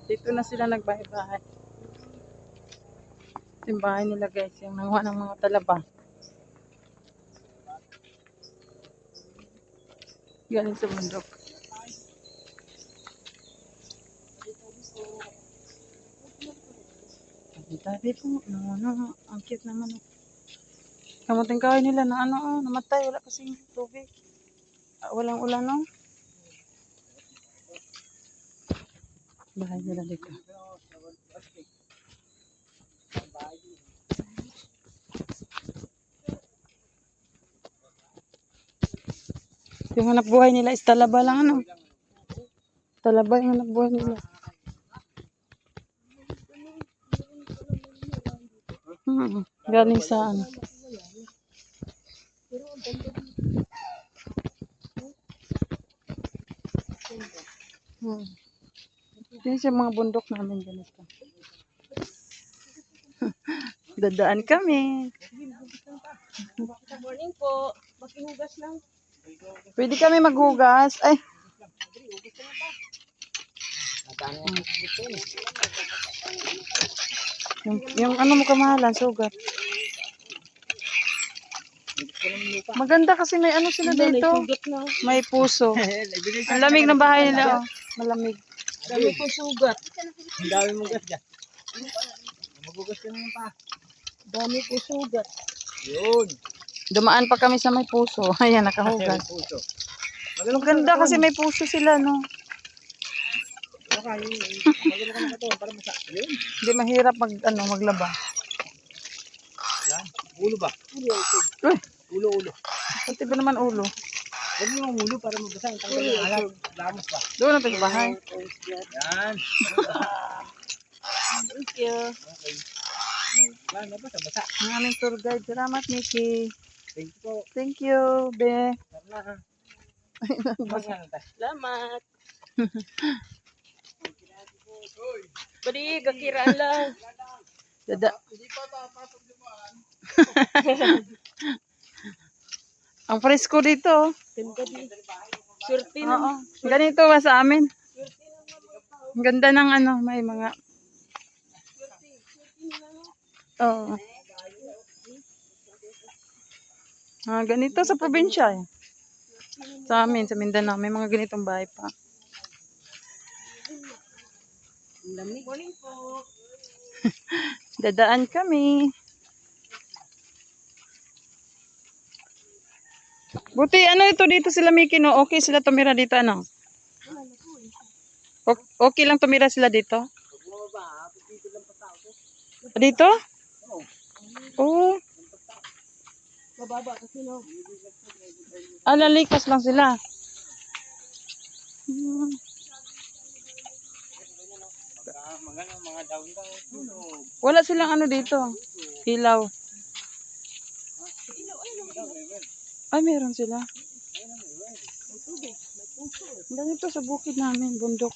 Dito na sila nagbahay-bahay. Ito yung bahay nila guys, yung nanguha ng mga talaba. Galing sa bundok. Tabi po, ang cute naman. Kamuting kahoy nila na namatay, wala kasing tubig. Walang ulan, no? Bahay nila dito. Yung hanap buhay nila is talaba lang, ano? Talaba yung hanap buhay nila. Galing sa ano. Yan siya mga bundok namin ganito. Dadaan kami. Morning po. Makihugas lang. Pwede kami maghugas. Ay. Yung ano mo kamahalan, sugat. Maganda kasi may ano sila dito. May puso. Ang lamig ng bahay nila, oh. Malamig. Dami ko sugat. Ang dami mong gas dyan. Magugas ka naman pa. Dami ko sugat. Yun. Dumaan pa kami sa may puso. Ayan, nakahugas. Puso. Maganda kasi may puso sila, no? Magaling ka na ito para masa. Yun. Hindi mahirap maglaba. Yan. Ulo ba? Uy, Ulo. pati ba naman ulo? Huwag mo yung ulo para mabasa. Ang tanggal ng alam. Damos pa. Doon na sa bahay. Yan. Thank you. Okay. Yan. Nabasa. Ang aming tour guide. Salamat, Mickey. Thank you po. Thank you, be. Sana. Salamat. Bali, kakiraan lang. Hindi pa tapatog naman. Ang presko dito. Ganda din. Surti Oo. na. Ganito ba sa amin? Ang ganda ng may mga... Oo. Ganito sa probinsya eh. Sa amin, sa Mindanao, may mga ganitong bahay pa. Morning po. Dadaan kami. Buti ito dito sila Miki, no? Okay sila tumira dito, ano? Okay lang tumira sila dito? Dito? Oo. Mababa kasi no. Lalikas lang sila. Mga daon-daon. Wala silang dito. Ilaw. Ay, meron sila. Ganito sa bukid namin, bundok.